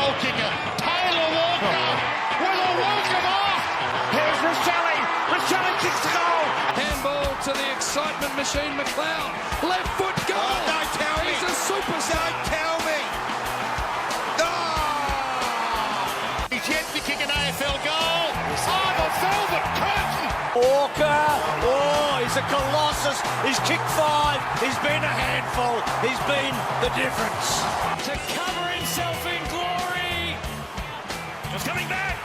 goal kicker, Taylor Walker, with a welcome off. Here's Roselli. Roselli kicks the goal. Handball to the excitement machine, McLeod. Left foot goal. Oh, don't tell me. He's a superstar. Don't tell me. Oh! He's yet to kick an AFL goal. Oh, the velvet curtain. Walker, he's a colossus. He's kicked 5. He's been a handful. He's been the difference. To cover himself in glory. Just coming back.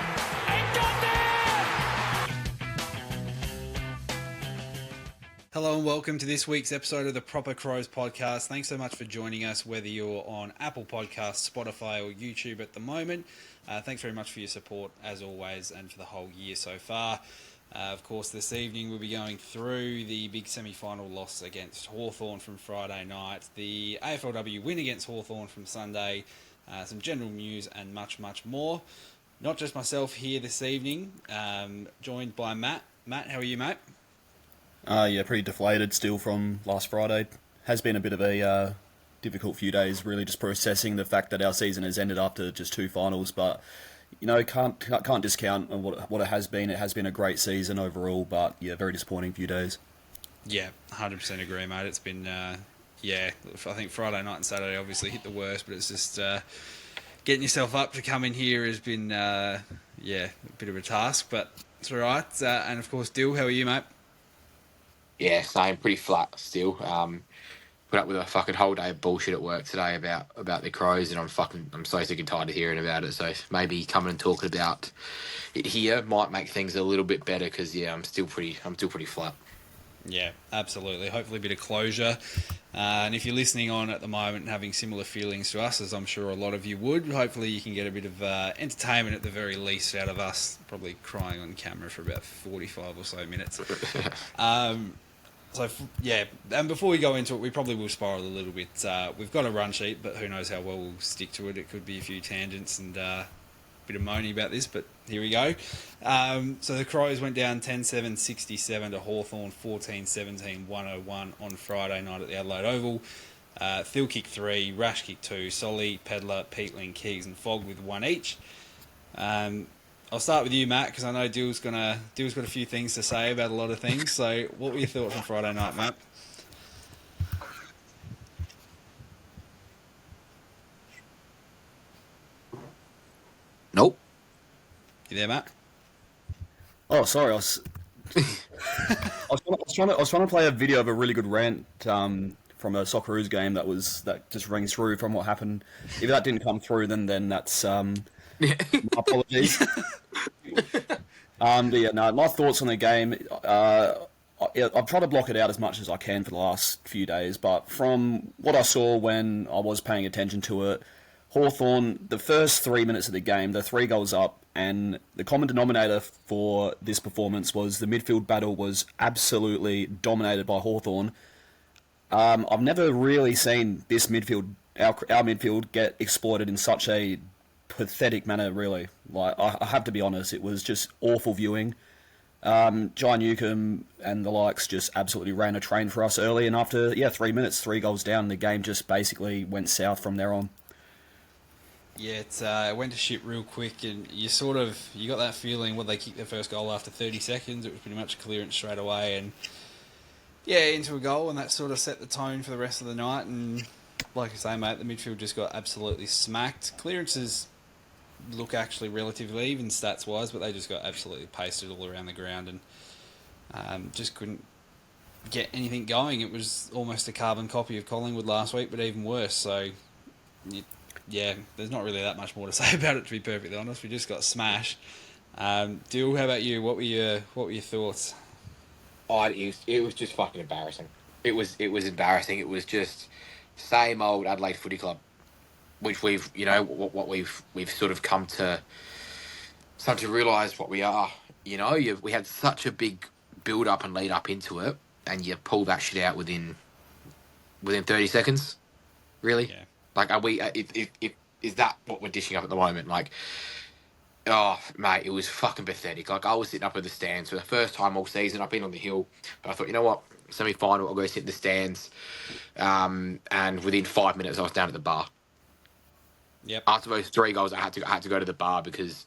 And got there. Hello and welcome to this week's episode of the Proper Crows podcast. Thanks so much for joining us, whether you're on Apple Podcasts, Spotify or YouTube at the moment. Thanks very much for your support as always and for the whole year so far. Of course, this evening we'll be going through the big semi-final loss against Hawthorn from Friday night, the AFLW win against Hawthorn from Sunday, some general news and much, much more. Not just myself here this evening, joined by Matt. Matt, how are you, mate? Yeah, pretty deflated still from last Friday. Has been a bit of a difficult few days, really just processing the fact that our season has ended after just 2 finals, but you know, can't discount what it has been. It has been a great season overall, but yeah, very disappointing few days. Yeah, 100% agree, mate. It's been, I think Friday night and Saturday obviously hit the worst, but it's just getting yourself up to come in here has been, a bit of a task, but it's all right. And of course, Dyl, how are you, mate? Yeah, same. Pretty flat still. Put up with a fucking whole day of bullshit at work today about the Crows, and I'm so sick and tired of hearing about it. So maybe coming and talking about it here might make things a little bit better because I'm still pretty flat. Yeah, absolutely. Hopefully a bit of closure. And if you're listening on at the moment and having similar feelings to us, as I'm sure a lot of you would, hopefully you can get a bit of entertainment at the very least out of us, probably crying on camera for about 45 or so minutes. And before we go into it, we probably will spiral a little bit. We've got a run sheet, but who knows how well we'll stick to it. It could be a few tangents and a bit of moaning about this, but here we go. So the Crows went down 10-7-67 to Hawthorn, 14-17-101 on Friday night at the Adelaide Oval. Thiel kicked 3, Rash kicked 2, Solly, Pedler, Peatling, Keegs and Fogg with 1 each. I'll start with you, Matt, because I know Dill's got a few things to say about a lot of things. So, what were your thoughts on Friday night, Matt? Nope. You there, Matt? Oh, sorry, I was trying to play a video of a really good rant from a Socceroos game that just rings through from what happened. If that didn't come through, then that's my apologies. My thoughts on the game. I've tried to block it out as much as I can for the last few days, but from what I saw when I was paying attention to it, Hawthorn, the first 3 minutes of the game, they're 3 goals up, and the common denominator for this performance was the midfield battle was absolutely dominated by Hawthorn. I've never really seen this midfield, our midfield, get exploited in such a pathetic manner, really. Like, I have to be honest, it was just awful viewing. John Newcomb and the likes just absolutely ran a train for us early, and after 3 minutes, 3 goals down, the game just basically went south from there on. Yeah, it went to shit real quick, and you got that feeling when they kicked their first goal after 30 seconds. It was pretty much clearance straight away, and into a goal, and that sort of set the tone for the rest of the night. And like I say, mate, the midfield just got absolutely smacked. Clearances look actually relatively even stats-wise, but they just got absolutely pasted all around the ground and just couldn't get anything going. It was almost a carbon copy of Collingwood last week, but even worse. So, there's not really that much more to say about it, to be perfectly honest. We just got smashed. Dyl, how about you? What were your thoughts? It was just fucking embarrassing. It was embarrassing. It was just same old Adelaide Footy Club, which we've sort of come to realise what we are. We had such a big build up and lead up into it, and you pull that shit out within 30 seconds. Really? Yeah. Like, are we? Is that what we're dishing up at the moment? Like, oh mate, it was fucking pathetic. Like, I was sitting up in the stands for the first time all season. I've been on the hill, but I thought, you know what, semi-final, I'll go sit in the stands. And within 5 minutes, I was down at the bar. Yep. After those 3 goals, I had to go to the bar because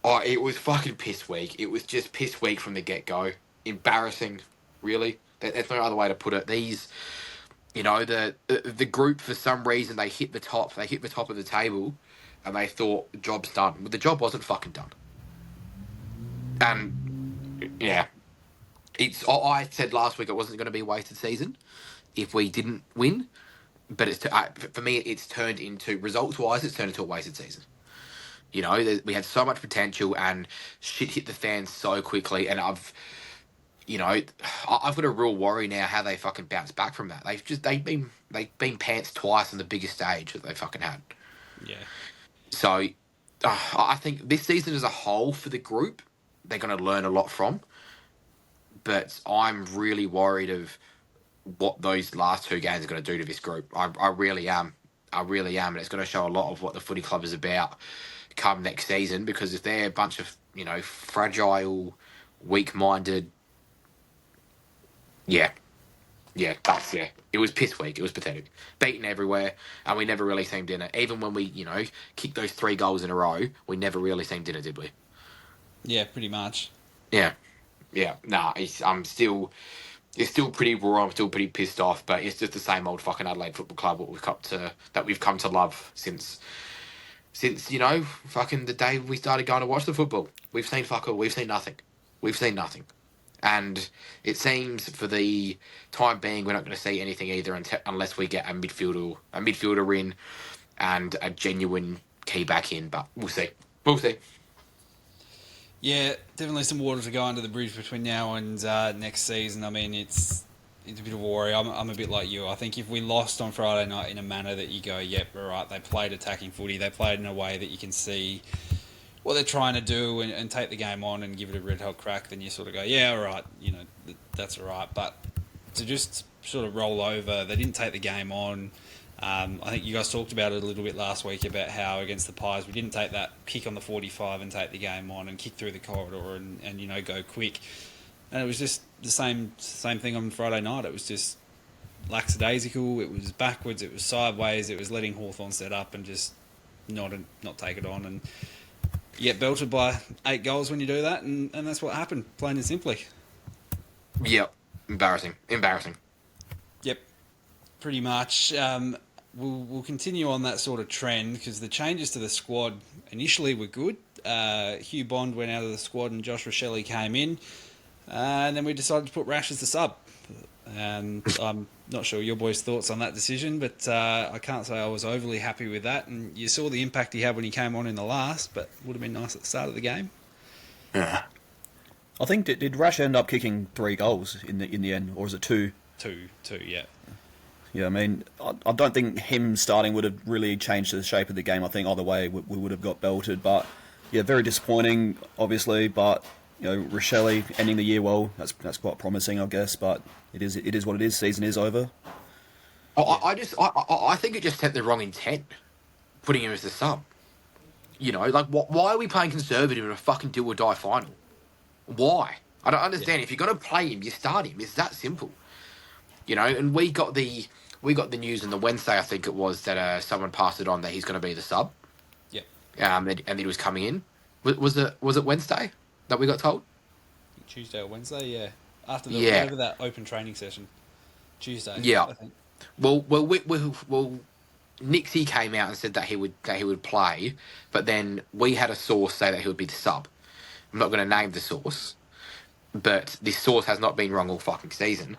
it was fucking piss weak. It was just piss weak from the get go. Embarrassing, really. There's no other way to put it. These, the group, for some reason, they hit the top. They hit the top of the table, and they thought the job's done. But the job wasn't fucking done. And yeah, I said last week it wasn't going to be a wasted season if we didn't win. But for me, it's turned into, results-wise, it's turned into a wasted season. We had so much potential, and shit hit the fan so quickly. And I've got a real worry now how they fucking bounce back from that. They've been pants twice on the biggest stage that they fucking had. Yeah. So I think this season as a whole for the group, they're going to learn a lot from. But I'm really worried of what those last 2 games are going to do to this group. I really am. And it's going to show a lot of what the footy club is about come next season, because if they're a bunch of, fragile, weak-minded... Yeah, it was piss weak. It was pathetic. Beaten everywhere, and we never really seemed in it. Even when we, kicked those 3 goals in a row, we never really seemed in it, did we? Yeah, pretty much. Yeah. Nah, it's still pretty raw. I'm still pretty pissed off, but it's just the same old fucking Adelaide Football Club that we've come to love since fucking the day we started going to watch the football. We've seen fuck all. We've seen nothing. And it seems for the time being, we're not going to see anything either unless we get a midfielder in and a genuine key back in. But we'll see. Yeah, definitely some water to go under the bridge between now and next season. I mean, it's a bit of a worry. I'm a bit like you. I think if we lost on Friday night in a manner that you go, yep, all right, they played attacking footy. They played in a way that you can see what they're trying to do and take the game on and give it a red hot crack, then you sort of go, yeah, all right, that's all right. But to just sort of roll over, they didn't take the game on. I think you guys talked about it a little bit last week about how against the Pies we didn't take that kick on the 45 and take the game on and kick through the corridor and go quick. And it was just the same thing on Friday night. It was just lackadaisical. It was backwards. It was sideways. It was letting Hawthorn set up and just not take it on. And you get belted by 8 goals when you do that, and that's what happened, plain and simply. Yep. Embarrassing. Yep. Pretty much. We'll continue on that sort of trend because the changes to the squad initially were good. Hugh Bond went out of the squad and Josh Rochelle came in. And then we decided to put Rash as the sub. And I'm not sure your boys' thoughts on that decision, but I can't say I was overly happy with that. And you saw the impact he had when he came on in the last, but would have been nice at the start of the game. Yeah. I think, did Rash end up kicking 3 goals in the end, or is it 2? Two, yeah. Yeah, I mean, I don't think him starting would have really changed the shape of the game. I think either way we would have got belted. But, yeah, very disappointing, obviously. But, Rochelle ending the year well, that's quite promising, I guess. But it is what it is. Season is over. I think it just had the wrong intent, putting him as the sub. Why are we playing conservative in a fucking do or die final? Why? I don't understand. Yeah. If you're going to play him, you start him. It's that simple. And we got the news on the Wednesday, I think it was, that someone passed it on that he's going to be the sub. Yep. And he was coming in. Was it Wednesday that we got told? Tuesday or Wednesday, yeah. After whatever that open training session. Tuesday. Yeah. I think. Well, Nixie came out and said that he would play, but then we had a source say that he would be the sub. I'm not going to name the source, but this source has not been wrong all fucking season.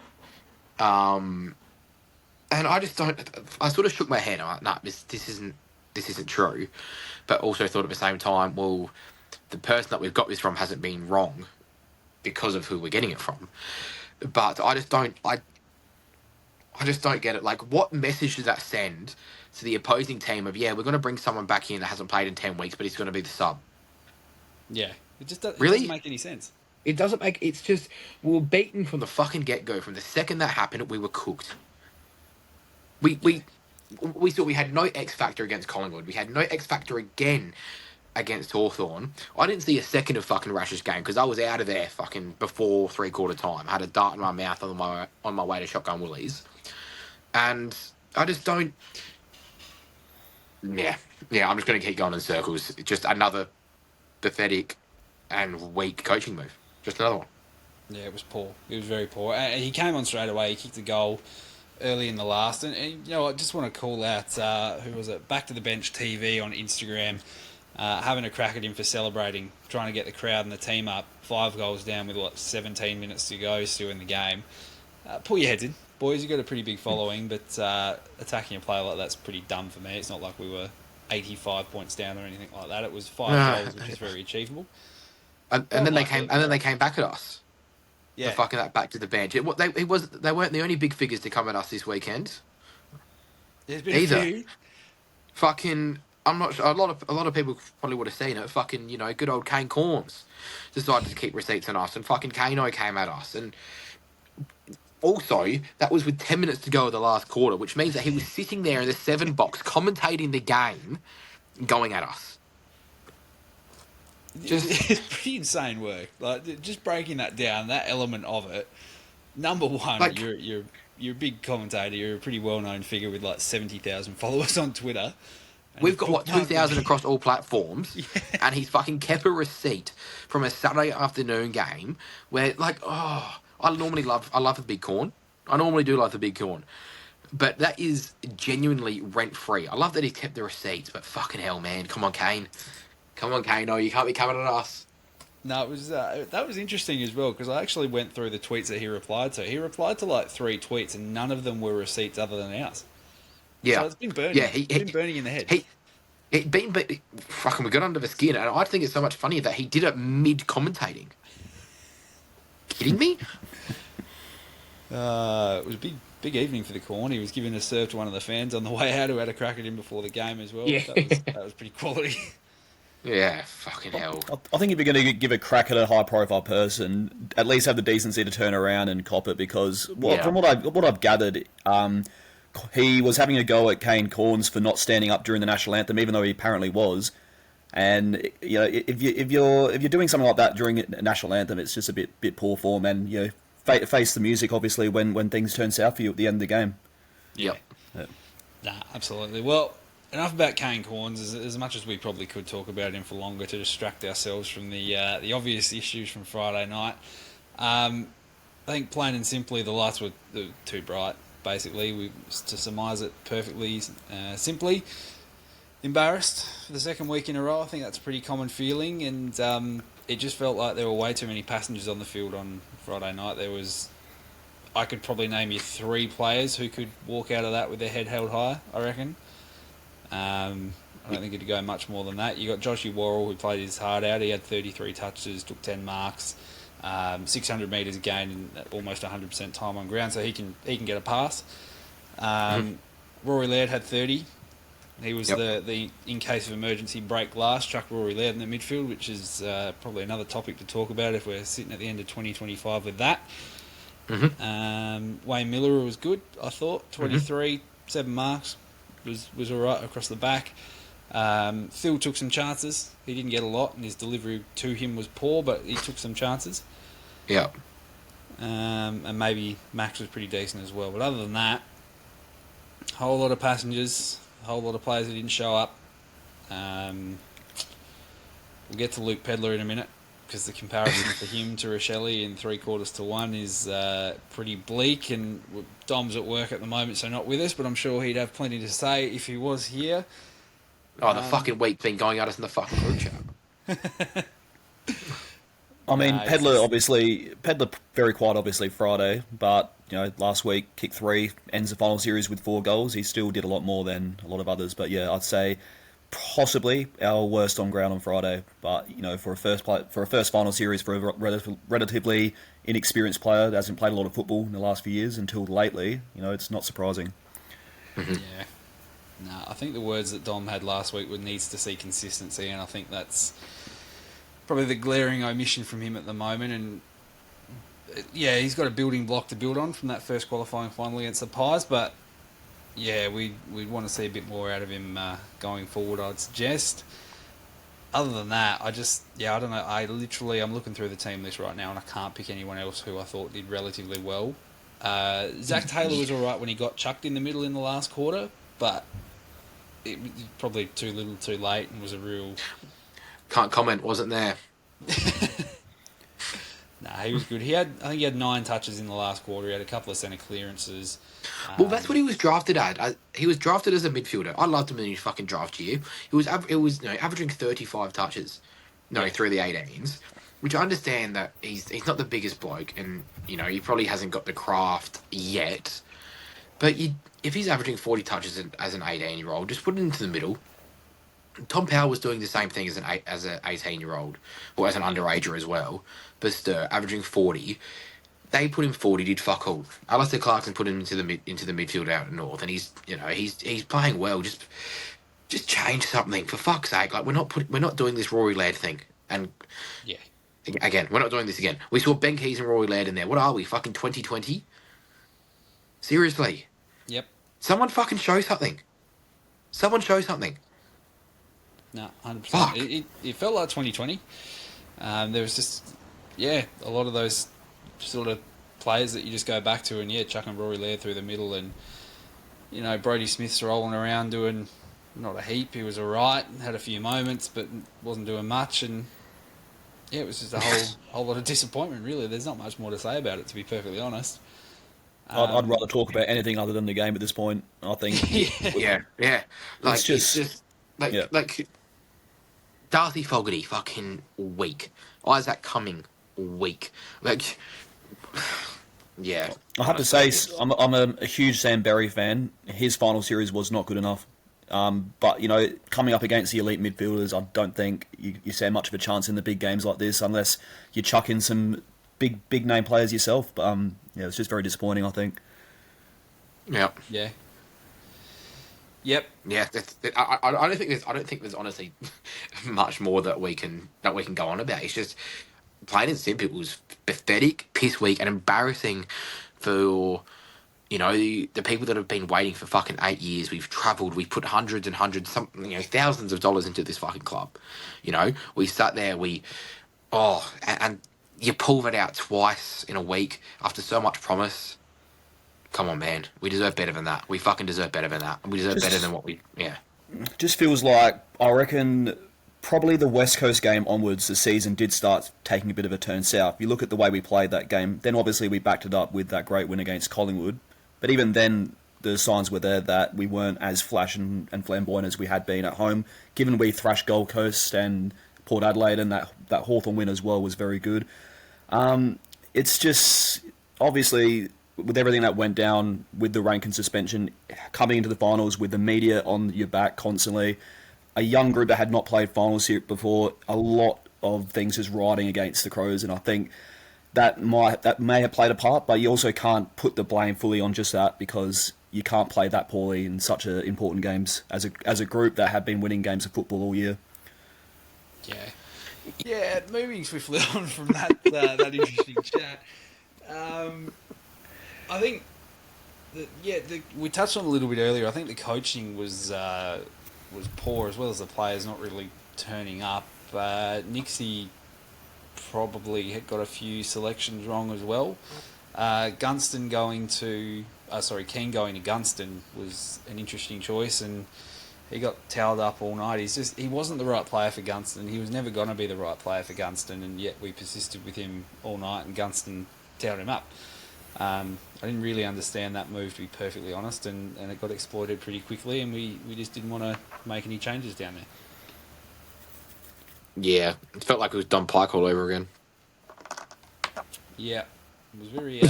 And I just don't. I sort of shook my head. I'm like, nah, this isn't true. But also thought at the same time, well, the person that we've got this from hasn't been wrong because of who we're getting it from. But I just don't. I just don't get it. Like, what message does that send to the opposing team of, yeah, we're going to bring someone back in that hasn't played in 10 weeks, but he's going to be the sub? Yeah, it doesn't make any sense. It doesn't make. It's just, we were beaten from the fucking get go. From the second that happened, we were cooked. We thought we had no X factor against Collingwood. We had no X factor again against Hawthorn. I didn't see a second of fucking Rash's game because I was out of there fucking before 3/4 time. I had a dart in my mouth on my way to Shotgun Woolies, and I just don't. Yeah. I'm just going to keep going in circles. Just another pathetic and weak coaching move. Just another one. Yeah, it was poor. It was very poor. And he came on straight away. He kicked a goal early in the last. And you know, I just want to call out, who was it? Back to the Bench TV on Instagram, having a crack at him for celebrating, trying to get the crowd and the team up. 5 goals down with, 17 minutes to go still in the game. Pull your heads in. Boys, you've got a pretty big following, but attacking a player like that's pretty dumb for me. It's not like we were 85 points down or anything like that. It was 5 goals, which is very achievable. And then they came back at us. Yeah. The fucking that back to the bench. They weren't the only big figures to come at us this weekend. There's been Either. a few. Fucking, I'm not sure. A lot of people probably would have seen it. Fucking, good old Kane Corns decided to keep receipts on us, and fucking Kano came at us. And also, that was with 10 minutes to go of the last quarter, which means that he was sitting there in the 7 box commentating the game, going at us. It's pretty insane work. Like, just breaking that down, that element of it. Number one, Like, you're a big commentator. You're a pretty well-known figure with 70,000 followers on Twitter. And we've got 2,000 across all platforms, and he's fucking kept a receipt from a Saturday afternoon game where, I love the big corn. I normally do love the big corn, but that is genuinely rent free. I love that he kept the receipts, but fucking hell, man, come on, Kane. No, you can't be coming at us. No, it was that was interesting as well, because I actually went through the tweets that he replied to. He replied to 3 tweets, and none of them were receipts other than ours. Yeah, so it's been burning. Yeah, it's been burning in the head. Fucking, we got under the skin, and I think it's so much funnier that he did it mid commentating. Kidding me? It was a big evening for the corn. He was giving a serve to one of the fans on the way out who had a crack at him before the game as well. Yeah. That was pretty quality. Yeah, fucking hell. I think if you're going to give a crack at a high-profile person, at least have the decency to turn around and cop it, because from what I've gathered, he was having a go at Kane Corns for not standing up during the national anthem, even though he apparently was. And if you're doing something like that during a national anthem, it's just a bit poor form, and face the music obviously when things turn south for you at the end of the game. Yep. Nah, absolutely. Well, enough about Kane Corns. As much as we probably could talk about him for longer to distract ourselves from the obvious issues from Friday night. I think plain and simply the lights were too bright. Basically, to surmise it perfectly simply, embarrassed for the second week in a row. I think that's a pretty common feeling, and it just felt like there were way too many passengers on the field on Friday night. I could probably name you 3 players who could walk out of that with their head held high, I reckon. I don't think it'd go much more than that. You got Joshy Worrell, who played his heart out. He had 33 touches, took 10 marks, 600 metres gained, and almost 100% time on ground, so he can get a pass. Rory Laird had 30. He was the in case of emergency break last, chuck Rory Laird in the midfield, which is probably another topic to talk about if we're sitting at the end of 2025 with that. Wayne Miller was good, I thought. 23, 7 marks. Was all right across the back. Phil took some chances. He didn't get a lot, and his delivery to him was poor, but he took some chances. Yeah. And maybe Max was pretty decent as well. But other than that, a whole lot of passengers, a whole lot of players that didn't show up. We'll get to Luke Pedler in a minute, because the comparison for him to Rochelle in 3/4 is pretty bleak, and Dom's at work at the moment, so not with us, but I'm sure he'd have plenty to say if he was here. Oh, the fucking weak thing going at us in the fucking group chat. I mean, Pedler very quiet obviously Friday, but last week kicked 3, ends the final series with 4 goals. He still did a lot more than a lot of others, but yeah, I'd say possibly our worst on ground on Friday. But for a first final series for a relatively inexperienced player that hasn't played a lot of football in the last few years until lately, it's not surprising. Yeah. No, I think the words that Dom had last week were needs to see consistency, and I think that's probably the glaring omission from him at the moment. And yeah, he's got a building block to build on from that first qualifying final against the Pies, but yeah, we'd want to see a bit more out of him going forward, I'd suggest. Other than that, I don't know. I'm looking through the team list right now, and I can't pick anyone else who I thought did relatively well. Zach Taylor was all right when he got chucked in the middle in the last quarter, but it was probably too little, too late, and was a real. Can't comment. Wasn't there. Nah, he was good. I think he had 9 touches in the last quarter. He had a couple of centre clearances. Well, that's what he was drafted at. He was drafted as a midfielder. I loved him in his fucking draft year. It was averaging 35 touches, through the 18s, which I understand that he's not the biggest bloke, and he probably hasn't got the craft yet. But if he's averaging 40 touches as an 18-year-old, just put it into the middle. Tom Powell was doing the same thing as an 18-year-old, or as an underager as well, but averaging 40. They put him 40, did fuck all. Alistair Clarkson put him into the midfield out north, and he's playing well. Just change something for fuck's sake. Like we're not doing this Rory Laird thing, and Yeah. Again, we're not doing this again. We saw Ben Keys and Rory Laird in there. What are we, fucking 2020? Seriously. Yep. Someone fucking show something. Someone show something. No, 100%. Fuck. It felt like 2020. There was just, a lot of those sort of players that you just go back to, and chucking Rory Laird through the middle, and Brodie Smith's rolling around doing not a heap. He was alright, had a few moments, but wasn't doing much, and it was just a whole lot of disappointment. Really, there's not much more to say about it, to be perfectly honest. I'd rather talk about anything other than the game at this point. I think. Yeah. Like It's just like Darcy Fogarty, fucking weak. Isaac Cumming, weak. Like, yeah. I have to say, I'm a huge Sam Berry fan. His final series was not good enough. But, coming up against the elite midfielders, I don't think you stand much of a chance in the big games like this unless you chuck in some big name players yourself. But, it's just very disappointing, I think. Yeah. Yeah. Yep. Yeah, I don't think there's honestly much more that we can go on about. It's just plain and simple. It was pathetic, piss weak, and embarrassing for the people that have been waiting for fucking 8 years. We've travelled, we've put hundreds and hundreds, thousands of dollars into this fucking club. We sat there, and you pull it out twice in a week after so much promise. Come on, man. We deserve better than that. We fucking deserve better than that. We deserve better than what we... Yeah. Just feels like, I reckon, probably the West Coast game onwards, the season did start taking a bit of a turn south. You look at the way we played that game, then obviously we backed it up with that great win against Collingwood. But even then, the signs were there that we weren't as flash and flamboyant as we had been at home, given we thrashed Gold Coast and Port Adelaide, and that Hawthorn win as well was very good. It's just, obviously... with everything that went down with the Rankin suspension, coming into the finals with the media on your back constantly, a young group that had not played finals here before, a lot of things is riding against the Crows, and I think that may have played a part, but you also can't put the blame fully on just that because you can't play that poorly in such important games as a group that have been winning games of football all year. Yeah, moving swiftly on from that interesting chat. I think we touched on it a little bit earlier. I think the coaching was poor, as well as the players not really turning up. Nixie probably had got a few selections wrong as well. Keane going to Gunston was an interesting choice, and he got towed up all night. He wasn't the right player for Gunston. He was never going to be the right player for Gunston, and yet we persisted with him all night, and Gunston towed him up. I didn't really understand that move, to be perfectly honest, and it got exploited pretty quickly, and we just didn't want to make any changes down there. Yeah, it felt like it was Don Pike all over again. Yeah, it was very,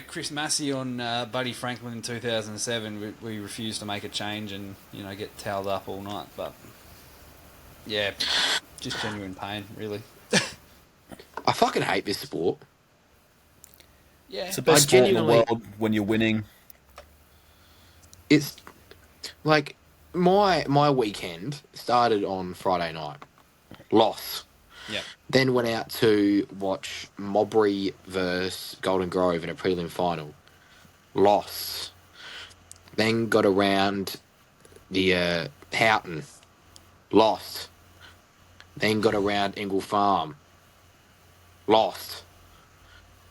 Chris Massey on Buddy Franklin in 2007, we refused to make a change and, get towelled up all night, but, yeah, just genuine pain, really. I fucking hate this sport. Yeah. It's the best sport in the world when you're winning. It's like my weekend started on Friday night. Loss. Yeah. Then went out to watch Mowbray versus Golden Grove in a prelim final. Loss. Then got around the Houghton. Lost. Then got around Engle Farm. Lost.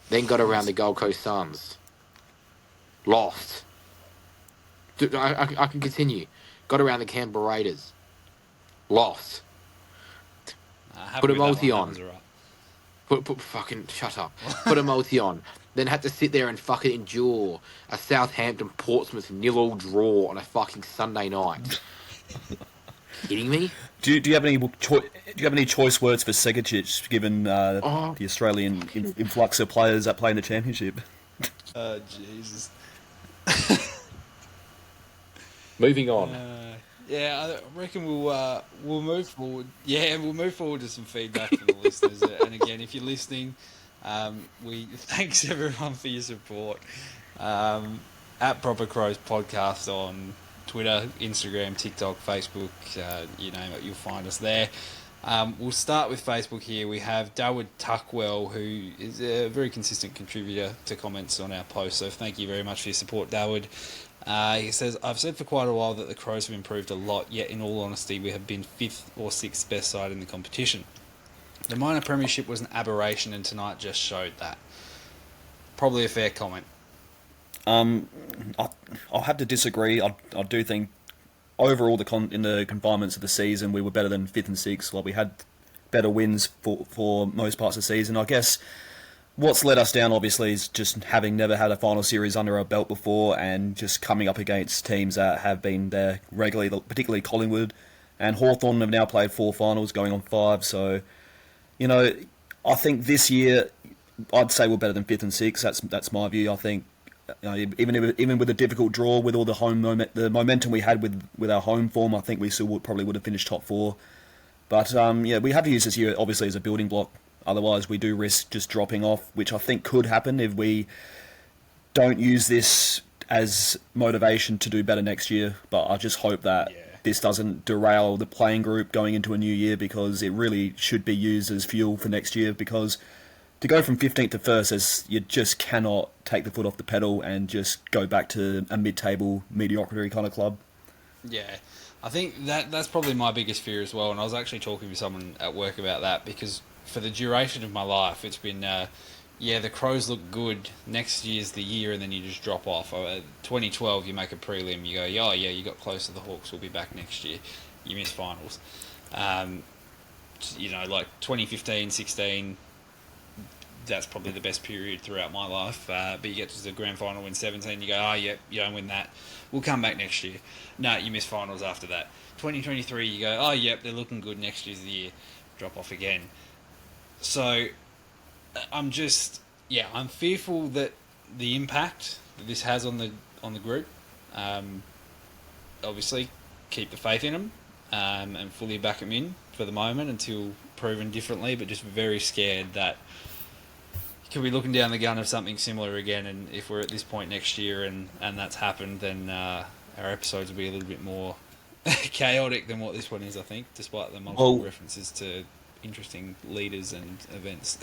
Then got around the Gold Coast Suns. Lost. I can continue. Got around the Canberra Raiders. Lost. Put a multi on. Put fucking shut up. Put a multi on. Then had to sit there and fucking endure a Southampton Portsmouth 0-0 draw on a fucking Sunday night. Kidding me? Do you have any choice words for Segacic, given the Australian influx of players that play in the championship? Jesus. Moving on. I reckon we'll move forward. Yeah, we'll move forward to some feedback for the listeners. And again, if you're listening, we thanks everyone for your support. At Proper Crows Podcast on Twitter, Instagram, TikTok, Facebook, you name it, you'll find us there. We'll start with Facebook here. We have Dawood Tuckwell, who is a very consistent contributor to comments on our posts, so thank you very much for your support, Dawood. He says, I've said for quite a while that the Crows have improved a lot, yet in all honesty we have been 5th or 6th best side in the competition. The minor premiership was an aberration and tonight just showed that. Probably a fair comment. I'll have to disagree. I do think overall in the confinements of the season we were better than 5th and 6th. Like, we had better wins for most parts of the season. I guess what's let us down obviously is just having never had a final series under our belt before and just coming up against teams that have been there regularly, particularly Collingwood and Hawthorn have now played 4 finals going on 5. So, you know, I think this year I'd say we're better than 5th and 6th. That's my view. I think even with a difficult draw, with all the momentum we had with our home form, I think we still probably would have finished top 4. But we have to use this year obviously as a building block. Otherwise, we do risk just dropping off, which I think could happen if we don't use this as motivation to do better next year. But I just hope that this doesn't derail the playing group going into a new year, because it really should be used as fuel for next year. Because to go from 15th to 1st, you just cannot take the foot off the pedal and just go back to a mid-table mediocrity kind of club. Yeah, I think that's probably my biggest fear as well. And I was actually talking with someone at work about that, because for the duration of my life, it's been, the Crows look good, next year's the year, and then you just drop off. 2012, you make a prelim, you go, you got close to the Hawks, we'll be back next year. You miss finals. Like 2015, 16, that's probably the best period throughout my life. But you get to the grand final in 17, you go, you don't win that, we'll come back next year. No, you miss finals after that. 2023, you go, they're looking good, next year's the year, drop off again. So I'm fearful that the impact that this has on the group, obviously keep the faith in them and fully back them in for the moment until proven differently, but just very scared that could be looking down the gun of something similar again. And if we're at this point next year and that's happened, then our episodes will be a little bit more chaotic than what this one is, I think, despite the multiple references to interesting leaders and events.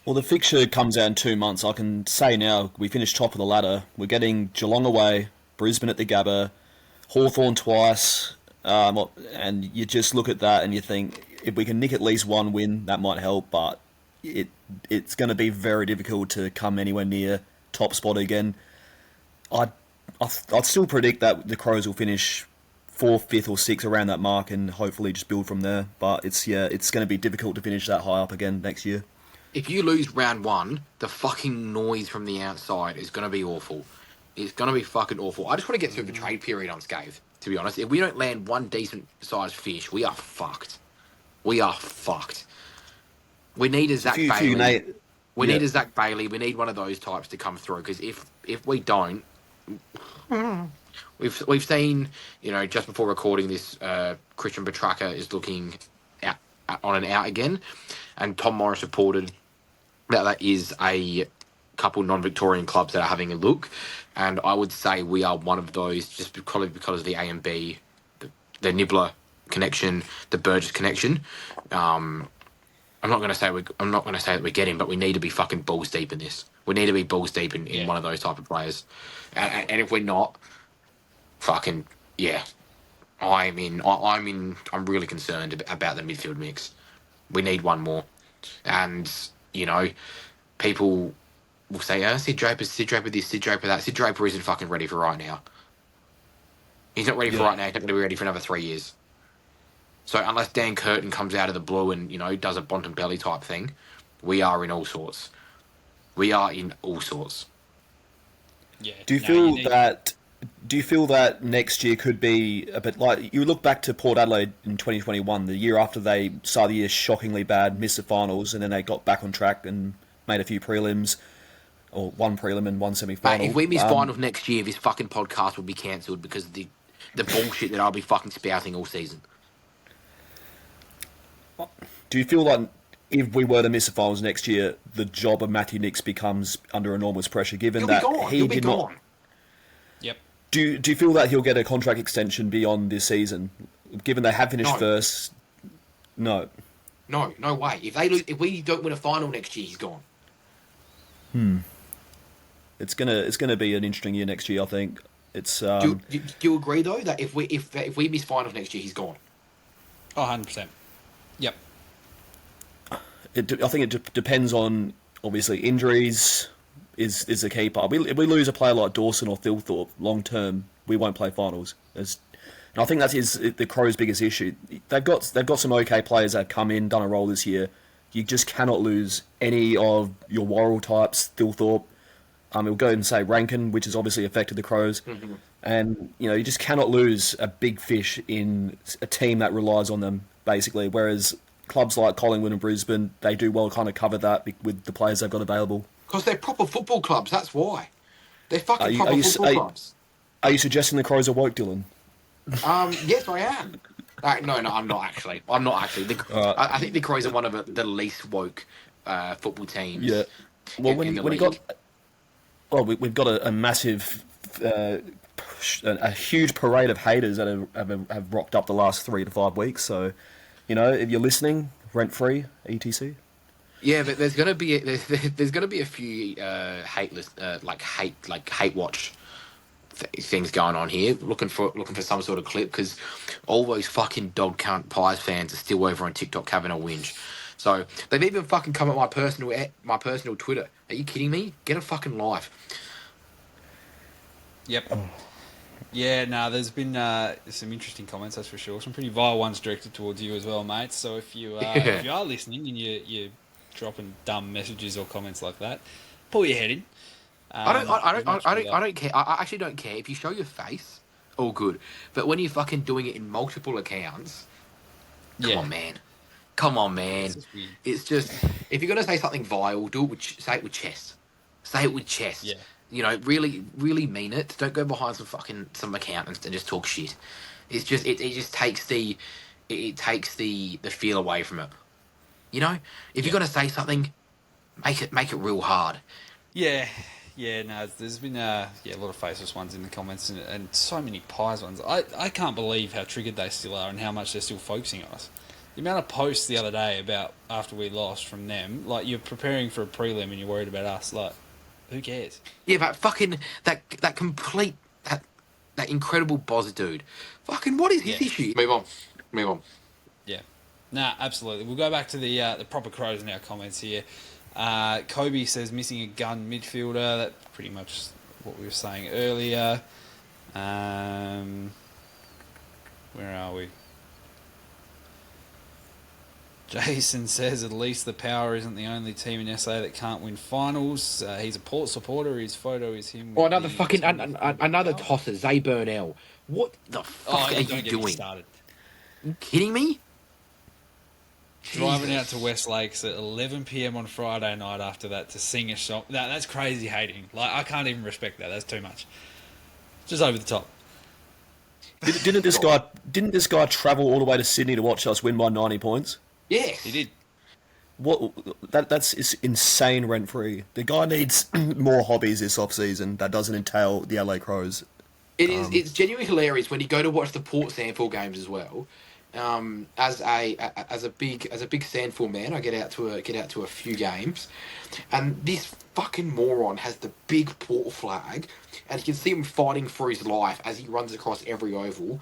Well, the fixture comes out in 2 months. I can say now, we finished top of the ladder. We're getting Geelong away, Brisbane at the Gabba, Hawthorn twice, and you just look at that and you think, if we can nick at least one win, that might help, but it's going to be very difficult to come anywhere near top spot again. I'd still predict that the Crows will finish 4th, 5th or 6th around that mark and hopefully just build from there. But it's going to be difficult to finish that high up again next year. If you lose round 1, the fucking noise from the outside is going to be awful. It's going to be fucking awful. I just want to get through the trade period unscathed, to be honest. If we don't land one decent-sized fish, we are fucked. We are fucked. We need a Zach Bailey. We need a Zach Bailey. We need one of those types to come through, because if we don't... We've seen, just before recording this, Christian Petracca is looking on and out again, and Tom Morris reported that is a couple non-Victorian clubs that are having a look, and I would say we are one of those, just because of the A and B, the Nibbler connection, the Burgess connection. I'm not going to say that we get him, but we need to be fucking balls deep in this. We need to be balls deep in one of those type of players, and if we're not, fucking I'm really concerned about the midfield mix. We need one more, and people will say, Sid Draper this, Sid Draper that. Sid Draper isn't fucking ready for right now. He's not ready for right now. He's not going to be ready for another 3 years. So unless Dan Curtin comes out of the blue and, does a Bontempelli type thing, we are in all sorts. We are in all sorts. Yeah. Do you feel that next year could be a bit like you look back to Port Adelaide in 2021, the year after they started the year shockingly bad, missed the finals, and then they got back on track and made a few prelims, or one prelim and one semi-final. Mate, if we miss finals next year, this fucking podcast will be cancelled because of the bullshit that I'll be fucking spouting all season. Do you feel like if we were to miss the finals next year, the job of Matthew Nicks becomes under enormous pressure, given He'll that be gone. he He'll did be not? gone. Yep. Do you feel that he'll get a contract extension beyond this season, given they have finished first? No. No way. If we don't win a final next year, he's gone. It's gonna be an interesting year next year, I think. It's Do you agree though that if we miss finals next year, he's gone? Oh, 100%. Yep. I think it depends on, obviously, injuries is a key part. If we lose a player like Dawson or Thilthorpe long term, we won't play finals. And I think that is the Crows' biggest issue. They've got some okay players that have come in, done a role this year. You just cannot lose any of your Worrell types, Thilthorpe. We'll go and say Rankin, which has obviously affected the Crows. Mm-hmm. And, you just cannot lose a big fish in a team that relies on them, basically. Whereas clubs like Collingwood and Brisbane, they do well kind of cover that with the players they've got available. Because they're proper football clubs, that's why. They're fucking proper football clubs. Are you suggesting the Crows are woke, Dylan? Yes, I am. No, I'm not actually. I think the Crows are one of the least woke football teams. Yeah. Well, when you got... Well, we've got a massive, a huge parade of haters that have rocked up the last 3 to 5 weeks. So, if you're listening, rent free, etc. Yeah, but there's gonna be a few hate watch things going on here. Looking for some sort of clip because all those fucking dog cunt Pies fans are still over on TikTok having a whinge. So they've even fucking come at my personal Twitter. Are you kidding me? Get a fucking life. Yep. Yeah, there's been some interesting comments, that's for sure. Some pretty vile ones directed towards you as well, mate. So if you are listening and you're dropping dumb messages or comments like that, pull your head in. I don't care. I actually don't care if you show your face. All good, but when you're fucking doing it in multiple accounts, Come on, man. It's just, if you're going to say something vile, say it with chest. Say it with chest. Yeah. Really, really mean it. Don't go behind some accountants and just talk shit. It's just, it just takes the feel away from it. If you're going to say something, make it real hard. Yeah. Yeah, there's been a lot of faceless ones in the comments and so many Pies ones. I can't believe how triggered they still are and how much they're still focusing on us. The amount of posts the other day about after we lost from them, like you're preparing for a prelim and you're worried about us, like who cares? Yeah, but fucking that complete that incredible Boz dude. Fucking what is his issue? Move on. Yeah. Absolutely. We'll go back to the proper Crows in our comments here. Kobe says missing a gun midfielder. That's pretty much what we were saying earlier. Where are we? Jason says at least the Power isn't the only team in SA that can't win finals. He's a Port supporter. His photo is him. Oh, another fucking another tosser, Zay Burnell. What the fuck are you doing? Are you kidding me? Driving out to West Lakes at 11 p.m. on Friday night after that to sing a song. That's crazy hating. Like I can't even respect that. That's too much. Just over the top. Didn't this guy travel all the way to Sydney to watch us win by 90 points? Yes, he did. That's insane rent free. The guy needs more hobbies this off season that doesn't entail the LA Crows. It is. It's genuinely hilarious when you go to watch the Port Sandford games as well. As a big Sandford man, I get out to a few games, and this fucking moron has the big Port flag, and you can see him fighting for his life as he runs across every oval,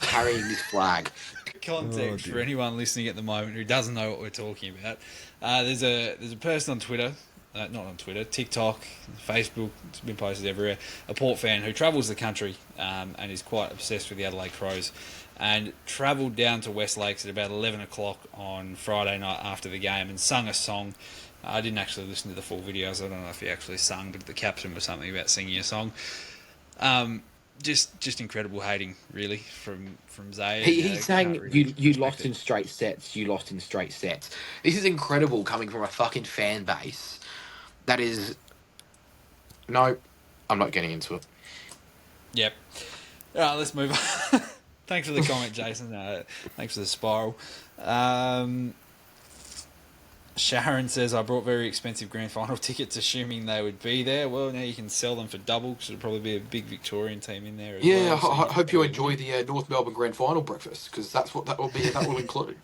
carrying this flag. Context for anyone listening at the moment who doesn't know what we're talking about. There's a person on Twitter not on Twitter, TikTok, Facebook, it's been posted everywhere, a Port fan who travels the country and is quite obsessed with the Adelaide Crows, and travelled down to West Lakes at about 11 o'clock on Friday night after the game and sung a song. I didn't actually listen to the full videos, I don't know if he actually sung, but the caption was something about singing a song. Just incredible hating, really, from Zay. He's saying you lost in straight sets. You lost in straight sets. This is incredible coming from a fucking fan base. That is. No, I'm not getting into it. Yep. All right, let's move on. Thanks for the comment, Jason. Thanks for the spiral. Sharon says, I brought very expensive grand final tickets assuming they would be there. Well, now you can sell them for double because it'll probably be a big Victorian team in there as Yeah, well. I hope you enjoy the North Melbourne grand final breakfast because that's what that will be. That will include.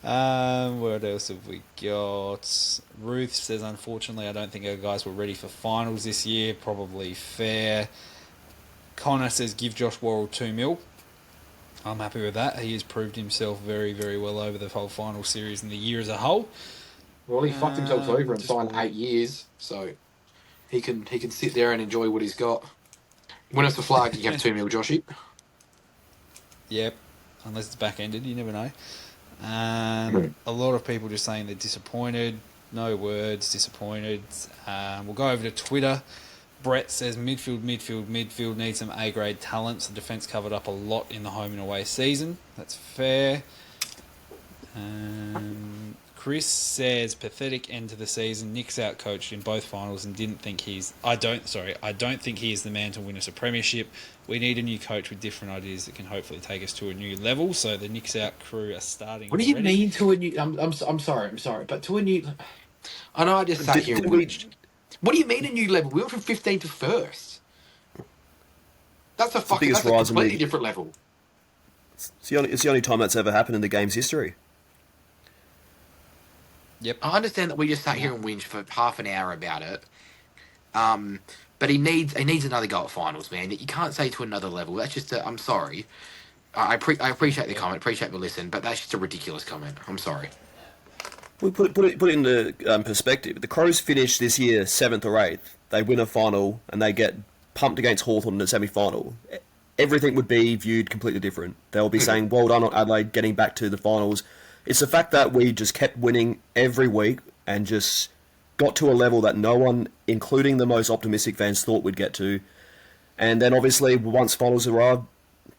What else have we got? Ruth says, unfortunately, I don't think our guys were ready for finals this year. Probably fair. Connor says, give Josh Worrell 2 mil. I'm happy with that. He has proved himself very, very well over the whole final series and the year as a whole. Well, he fucked himself over and signed 8 years, so he can sit there and enjoy what he's got. Win us the flag, you have 2 mil, Joshy. Yep, unless it's back-ended, you never know. A lot of people just saying they're disappointed. No words, disappointed. We'll go over to Twitter. Brett says midfield needs some A-grade talents. The defence covered up a lot in the home and away season. That's fair. Chris says pathetic end to the season. Nick's outcoached in both finals and didn't think I don't think he is the man to win us a premiership. We need a new coach with different ideas that can hopefully take us to a new level. So the Nick's out crew are starting. What do you mean to a new? I'm sorry, but to a new. I know I just sat here and witched. What do you mean a new level? We went from 15 to first. That's a completely different level. It's the only time that's ever happened in the game's history. Yep. I understand that we just sat here and whinged for half an hour about it. But he needs another go at finals, man. You can't say to another level. That's just I'm sorry. I appreciate the comment, appreciate the listen, but that's just a ridiculous comment. I'm sorry. We put it into perspective. The Crows finish this year 7th or 8th. They win a final and they get pumped against Hawthorn in the semi-final. Everything would be viewed completely different. They'll be saying, well done on Adelaide getting back to the finals. It's the fact that we just kept winning every week and just got to a level that no one, including the most optimistic fans, thought we'd get to. And then obviously, once finals arrived,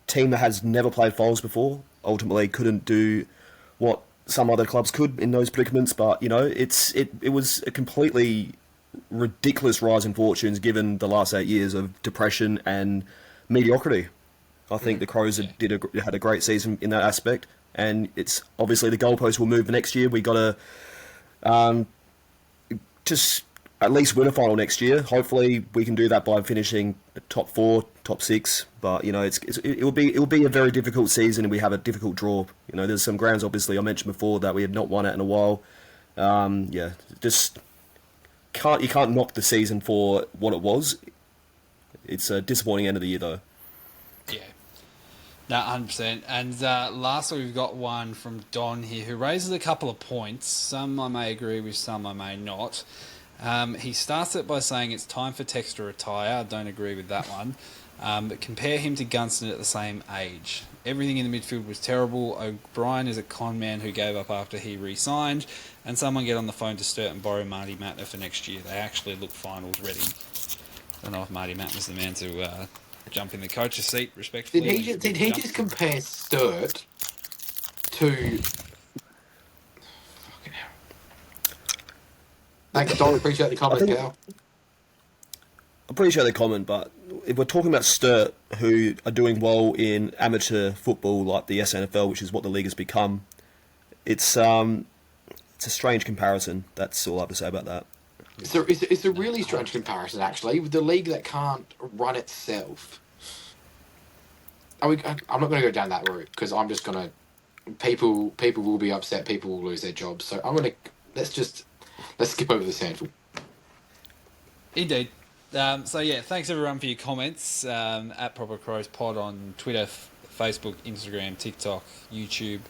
team that has never played finals before ultimately couldn't do what some other clubs could in those predicaments, but it was a completely ridiculous rise in fortunes given the last 8 years of depression and mediocrity. I think the Crows had a great season in that aspect, and it's obviously the goalpost will move next year. We got to just at least win a final next year. Hopefully, we can do that by finishing top 4, top 6. But it will be a very difficult season, and we have a difficult draw. There's some grounds obviously I mentioned before that we have not won it in a while. Just you can't knock the season for what it was. It's a disappointing end of the year though. Yeah. No, 100%. And lastly, we've got one from Don here who raises a couple of points. Some I may agree with, some I may not. He starts it by saying it's time for Tex to retire. I don't agree with that one. But compare him to Gunston at the same age. Everything in the midfield was terrible. O'Brien is a con man who gave up after he re-signed. And someone get on the phone to Sturt and borrow Marty Mattner for next year. They actually look finals ready. I don't know if Marty Mattner's the man to jump in the coach's seat, respectfully. Did he just compare Sturt to... Fucking hell. Thanks, Don. Appreciate the comment, pal. I appreciate the comment, but if we're talking about Sturt, who are doing well in amateur football like the SNFL, which is what the league has become, it's a strange comparison. That's all I have to say about that. It's a really strange comparison, actually, with the league that can't run itself. I'm not going to go down that route because I'm just going to... People will be upset. People will lose their jobs. So I'm going to... Let's skip over this handful. Indeed. Thanks everyone for your comments at Proprt Crows Pod on Twitter, Facebook, Instagram, TikTok, YouTube.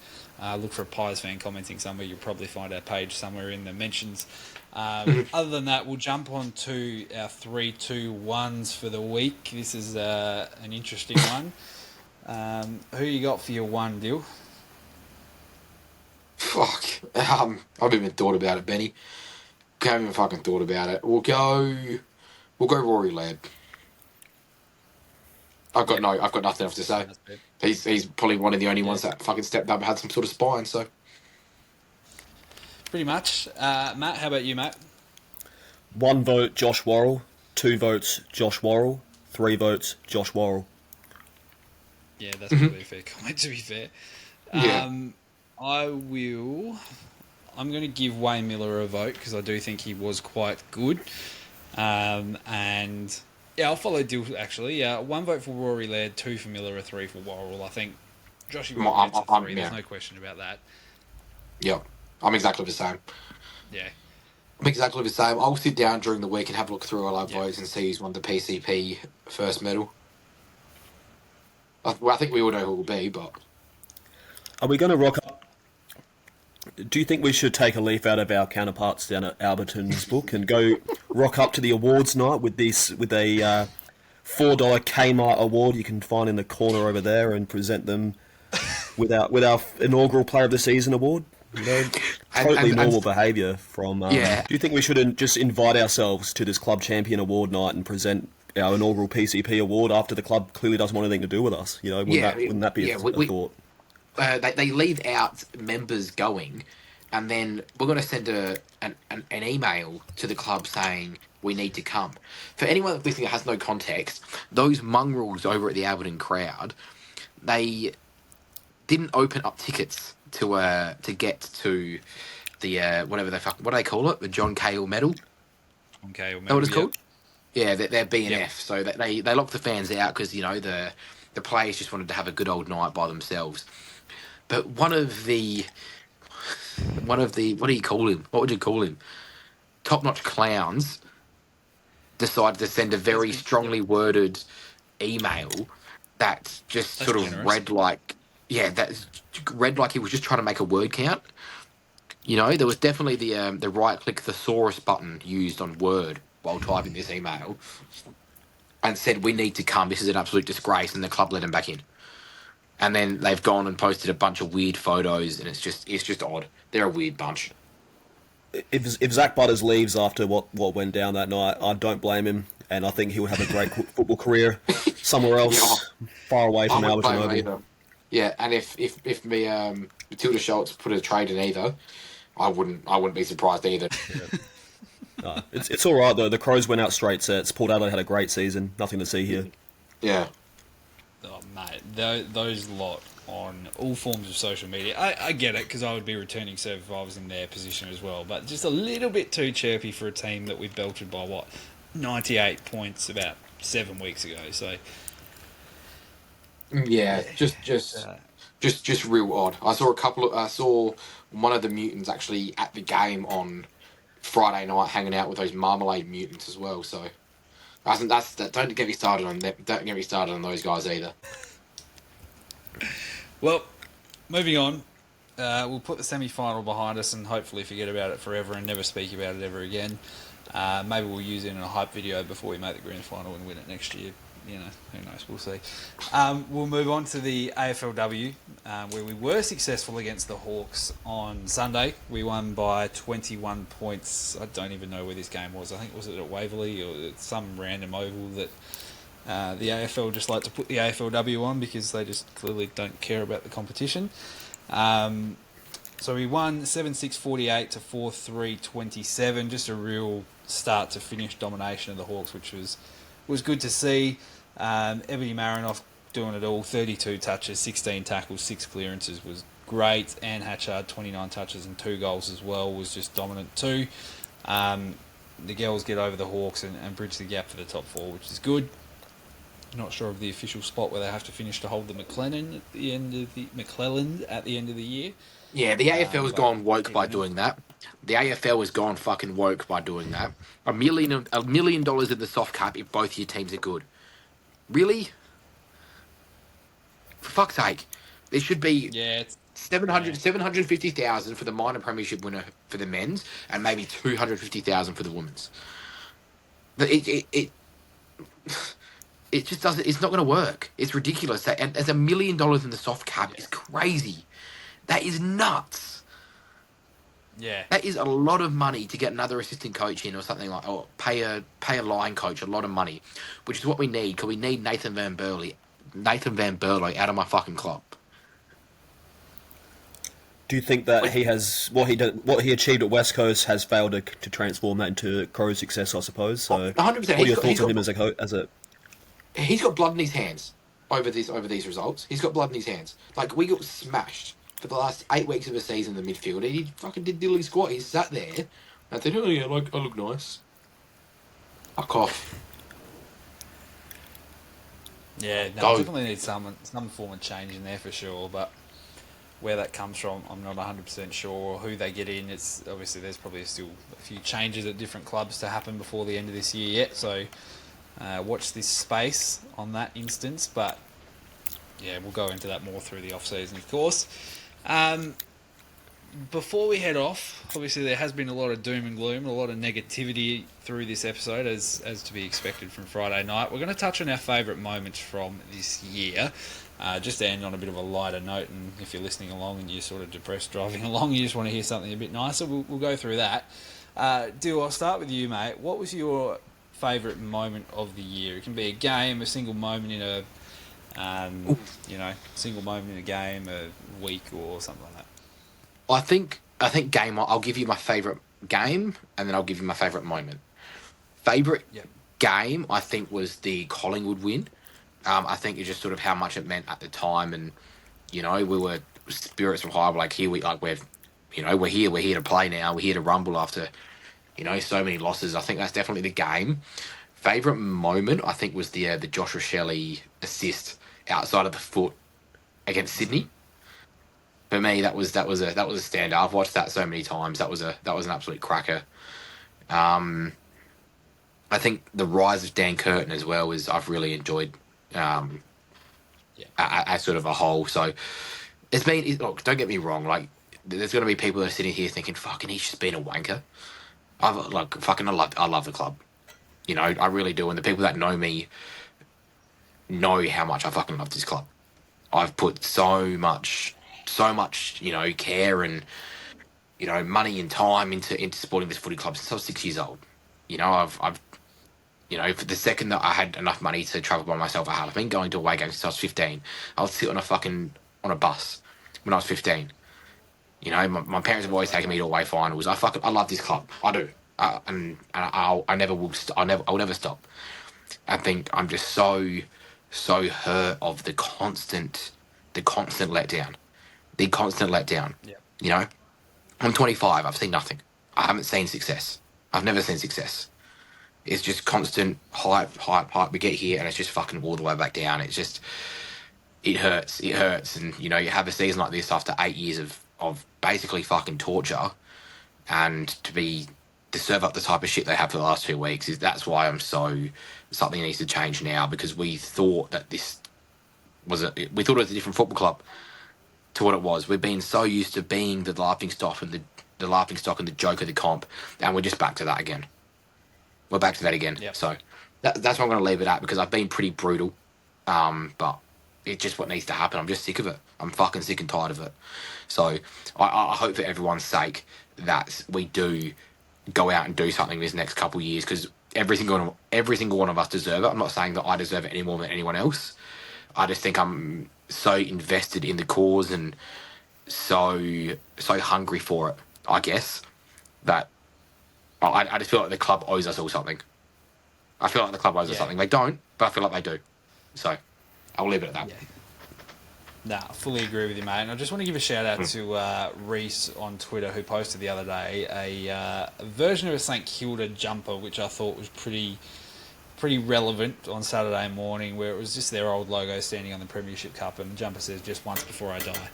Look for a Pies fan commenting somewhere. You'll probably find our page somewhere in the mentions. Other than that, we'll jump on to our 3-2-1s for the week. This is an interesting one. Who you got for your one, Dyl? Fuck. I haven't even thought about it, Benny. Haven't even fucking thought about it. We'll go Rory Laird. I've got nothing else to say. He's probably one of the only ones that fucking stepped up and had some sort of spine, so. Pretty much. Matt, how about you, Matt? 1 vote, Josh Worrell. 2 votes, Josh Worrell. 3 votes, Josh Worrell. Yeah, that's probably a fair comment, to be fair. Yeah. I'm going to give Wayne Miller a vote because I do think he was quite good. And yeah, I'll follow Dyl actually. 1 vote for Rory Laird, 2 for Miller, a 3 for Worrell. I think Joshy Worrell gets a 3. There's no question about that. Yeah, I'm exactly the same. Yeah. I'm exactly the same. I'll sit down during the week and have a look through all our votes and see who's won the PCP first medal. I think we all know who it will be, but... Are we going to rock up? Do you think we should take a leaf out of our counterparts down at Alberton's book and go rock up to the awards night with a $4 Kmart award you can find in the corner over there and present them with our inaugural Player of the Season award? You know, totally normal behaviour from... Yeah. Do you think we should just invite ourselves to this Club Champion Award night and present our inaugural PCP award after the club clearly doesn't want anything to do with us? You know, wouldn't that be a thought? They leave out members going, and then we're going to send an email to the club saying we need to come. For anyone that's listening that has no context, those mongrels over at the Alberton crowd, they didn't open up tickets to get to the what do they call it? The John Cahill Medal. John Cahill Medal. What it's called? Yeah, they're B&F. Yep. So they locked the fans out because the players just wanted to have a good old night by themselves. But one of the what do you call him? What would you call him? Top-notch clowns decided to send a very strongly worded email that just That's sort of generous. read like he was just trying to make a word count. You know, there was definitely the right-click thesaurus button used on Word while typing this email, and said we need to come. This is an absolute disgrace, and the club let him back in. And then they've gone and posted a bunch of weird photos, and it's just odd. They're a weird bunch. If Zach Butters leaves after what went down that night, I don't blame him, and I think he'll have a great football career somewhere else, far away from Alberton Oval. Yeah, and if Matilda Schultz put a trade in either, I wouldn't be surprised either. It's all right though. The Crows went out straight sets. Port Adelaide had a great season. Nothing to see here. Yeah. Oh, mate, those lot on all forms of social media. I get it because I would be returning serve if I was in their position as well, but just a little bit too chirpy for a team that we belted by 98 points about 7 weeks ago. So yeah, just real odd. I saw one of the mutants actually at the game on Friday night hanging out with those Marmalade mutants as well. So don't get me started on them. Don't get me started on those guys either. Well, moving on, we'll put the semi-final behind us and hopefully forget about it forever and never speak about it ever again. Maybe we'll use it in a hype video before we make the grand final and win it next year. You know, who knows? We'll see. We'll move on to the AFLW, where we were successful against the Hawks on Sunday. We won by 21 points. I don't even know where this game was. I think was it at Waverley or some random oval that the AFL just like to put the AFLW on because they just clearly don't care about the competition. So we won 7-6-48 to 4-3-27. Just a real start to finish domination of the Hawks, which was good to see. Ebony Marinoff doing it all, 32 touches, 16 tackles, 6 clearances was great. Anne Hatchard, 29 touches and 2 goals as well, was just dominant too. The girls get over the Hawks and bridge the gap for the top 4, which is good. Not sure of the official spot where they have to finish to hold the McClellan at the end of the year. Yeah, the AFL has gone woke by doing that. The AFL has gone fucking woke by doing that. $1 million in the soft cap if both your teams are good. Really? For fuck's sake. There should be... Yeah, 750,000 for the minor premiership winner for the men's, and maybe 250,000 for the women's. But it just doesn't. It's not going to work. It's ridiculous. And there's $1 million in the soft cap. It's crazy. That is nuts. Yeah. That is a lot of money to get another assistant coach in or something like, or pay a line coach a lot of money, which is what we need. Because we need Nathan Van Burley out of my fucking club. Do you think that he has what he achieved at West Coast has failed to transform that into Crow's success? I suppose. So, 100%. What are your thoughts on him as a? He's got blood in his hands over these results. He's got blood in his hands. Like, we got smashed for the last 8 weeks of the season in the midfield. He fucking did diddly squat. He sat there and said, "Oh yeah, like I look nice." Fuck off. Yeah, no, definitely need some form of change in there for sure. But where that comes from, I'm not 100% sure. Or who they get in, it's obviously there's probably still a few changes at different clubs to happen before the end of this year yet. So. Watch this space on that instance, but yeah, we'll go into that more through the off-season, of course. Before we head off, obviously there has been a lot of doom and gloom, a lot of negativity through this episode, as to be expected from Friday night. We're going to touch on our favourite moments from this year, just to end on a bit of a lighter note, and if you're listening along and you're sort of depressed driving along, you just want to hear something a bit nicer, we'll go through that. Dyl, I'll start with you, mate. What was your favourite moment of the year? It can be a game, a single moment in a, single moment in a game, a week, or something like that. I think game. I'll give you my favourite game, and then I'll give you my favourite moment. Favourite game, I think, was the Collingwood win. I think it's just sort of how much it meant at the time, and we were spirits were high. Like we're here to play now. We're here to rumble after. So many losses. I think that's definitely the game. Favourite moment, I think, was the Josh Rochelle assist outside of the foot against Sydney. For me, that was a standout. I've watched that so many times. That was an absolute cracker. I think the rise of Dan Curtin as well I've really enjoyed. As sort of a whole. So it's been. Look, don't get me wrong. Like, there's going to be people that are sitting here thinking, "Fucking, he's just been a wanker." I love the club, I really do, and the people that know me know how much I fucking love this club. I've put so much, care and money and time into supporting this footy club since I was 6 years old. I've for the second that I had enough money to travel by myself, I've been going to away games since I was 15. I would sit on a bus when I was 15. My parents have always taken me to away finals. I love this club. I do, and I'll never stop. I think I'm just so hurt of the constant letdown, Yeah. I'm 25. I've seen nothing. I haven't seen success. I've never seen success. It's just constant hype. We get here and it's just fucking all the way back down. It's just, it hurts, and you have a season like this after 8 years of basically fucking torture, and to serve up the type of shit they have for the last 2 weeks that's why I'm something needs to change now, because we thought that this was a different football club to what it was. We've been so used to being the laughing stock and the joke of the comp, and we're just back to that again. We're back to that again. Yep. So that's what I'm going to leave it at, because I've been pretty brutal, but it's just what needs to happen. I'm just sick of it. I'm fucking sick and tired of it. So I hope for everyone's sake that we do go out and do something this next couple of years, because every single one of us deserve it. I'm not saying that I deserve it any more than anyone else. I just think I'm so invested in the cause and so hungry for it, I guess, that I just feel like the club owes us all something. I feel like the club owes us something. They don't, but I feel like they do. So I'll leave it at that. Yeah. Nah, I fully agree with you, mate. And I just want to give a shout out to Reese on Twitter, who posted the other day a version of a St Kilda jumper, which I thought was pretty relevant on Saturday morning, where it was just their old logo standing on the Premiership Cup, and the jumper says, "Just once before I die."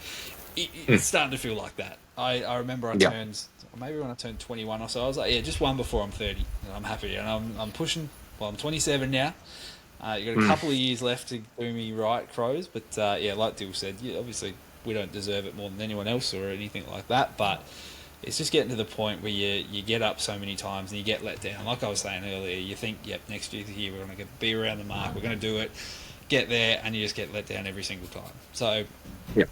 It's starting to feel like that. I remember maybe when I turned 21 or so, I was like, just one before I'm 30, and I'm happy. And I'm pushing. Well, I'm 27 now. You got a couple of years left to do me right, Crows. But like Dill said, obviously we don't deserve it more than anyone else or anything like that, but it's just getting to the point where you get up so many times and you get let down. Like I was saying earlier, you think, yep, next year we're going to be around the mark, we're going to do it, get there, and you just get let down every single time. So, Yep.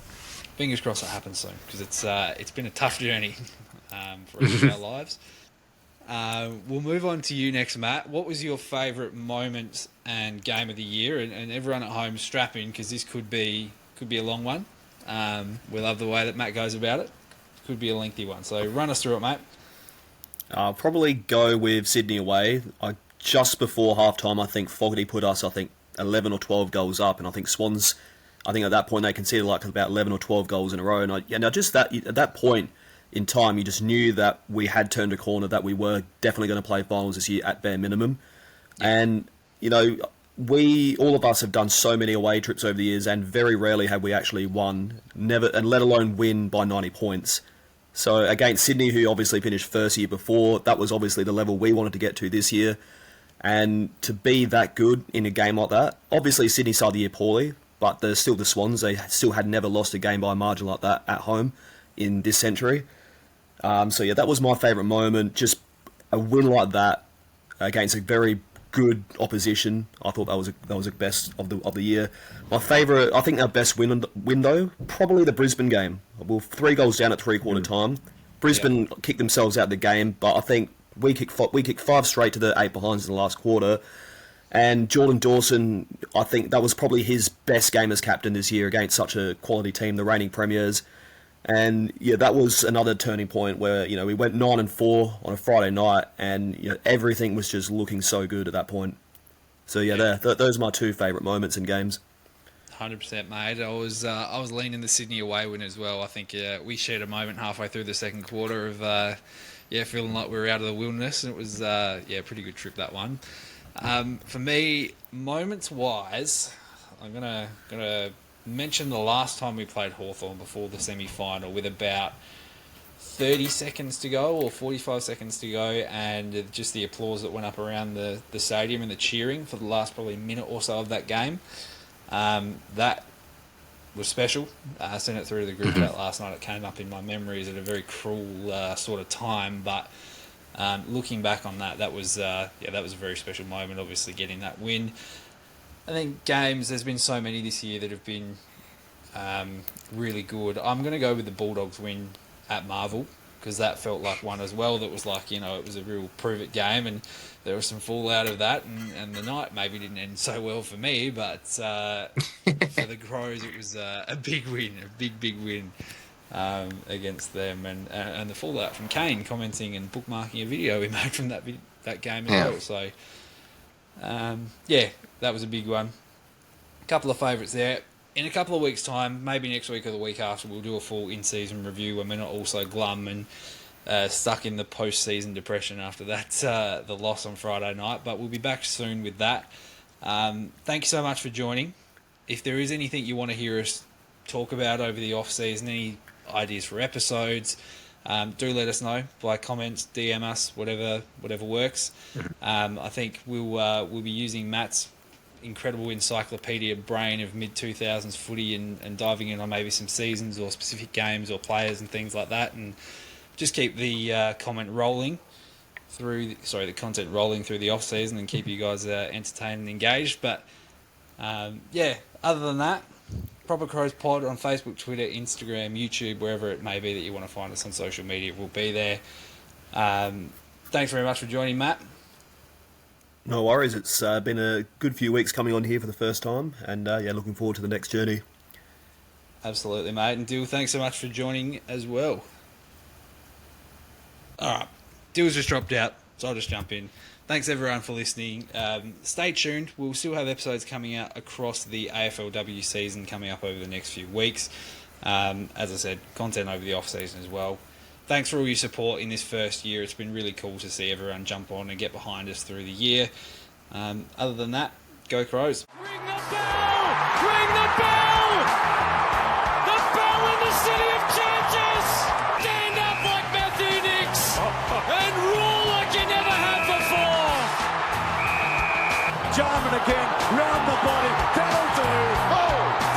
Fingers crossed it happens soon, because it's been a tough journey for each of our lives. We'll move on to you next, Matt. What was your favourite moment and game of the year? And everyone at home, strap in, because this could be a long one. We love the way that Matt goes about it. Could be a lengthy one. So run us through it, mate. I'll probably go with Sydney away. Just before halftime, I think Fogarty put us, 11 or 12 goals up, and I think Swans, at that point they conceded like about 11 or 12 goals in a row. At that point in time, you just knew that we had turned a corner, that we were definitely going to play finals this year at bare minimum. And, all of us have done so many away trips over the years, and very rarely have we actually won, never, and let alone win by 90 points. So against Sydney, who obviously finished first year before, that was obviously the level we wanted to get to this year. And to be that good in a game like that, obviously Sydney started the year poorly, but they're still the Swans. They still had never lost a game by a margin like that at home in this century. That was my favourite moment. Just a win like that against a very good opposition. I thought that was the best of the year. My favourite, I think our best win though, probably the Brisbane game. We were 3 goals down at 3/4 time. Brisbane kicked themselves out of the game, but I think we kicked 5 straight to the 8 behinds in the last quarter. And Jordan Dawson, I think that was probably his best game as captain this year against such a quality team, the reigning premiers. And that was another turning point where we went 9-4 on a Friday night, and everything was just looking so good at that point. So those are my 2 favourite moments in games. 100%, mate. I was leaning the Sydney away win as well. I think we shared a moment halfway through the second quarter of feeling like we were out of the wilderness, and it was a pretty good trip, that one. For me, moments wise, I'm gonna mention the last time we played Hawthorn before the semi-final with about 30 seconds to go or 45 seconds to go, and just the applause that went up around the stadium and the cheering for the last probably minute or so of that game. That was special. I sent it through to the group chat last night. It came up in my memories at a very cruel sort of time, but looking back on that was a very special moment, obviously getting that win. I think games, there's been so many this year that have been really good. I'm going to go with the Bulldogs win at Marvel, because that felt like one as well that was like, it was a real prove-it game, and there was some fallout of that, and the night maybe didn't end so well for me, but for the Crows it was a big win, a big win against them, and the fallout from Kane commenting and bookmarking a video we made from that game as well. So, that was a big one. A couple of favourites there. In a couple of weeks' time, maybe next week or the week after, we'll do a full in-season review when we're not all so glum and stuck in the post-season depression after that, the loss on Friday night. But we'll be back soon with that. Thank you so much for joining. If there is anything you want to hear us talk about over the off-season, any ideas for episodes, do let us know by comments, DM us, whatever works. I think we'll be using Matt's incredible encyclopedia brain of mid-2000s footy and diving in on maybe some seasons or specific games or players and things like that, and just keep the content rolling through the off season and keep you guys entertained and engaged. But other than that, Proper Crows Pod on Facebook, Twitter, Instagram, YouTube, wherever it may be that you want to find us on social media, we'll be there. Thanks very much for joining, Matt. No worries. It's been a good few weeks coming on here for the first time, and looking forward to the next journey. Absolutely, mate. And Dyl, thanks so much for joining as well. All right, Dyl's just dropped out, so I'll just jump in. Thanks everyone for listening. Stay tuned. We'll still have episodes coming out across the AFLW season coming up over the next few weeks. As I said, content over the off season as well. Thanks for all your support in this first year. It's been really cool to see everyone jump on and get behind us through the year. Other than that, go Crows. Ring the bell! Ring the bell! The bell in the city of churches! Stand up like Matthew Nicks and roar like you never have before! Jarman again, round the body, that'll do! Oh!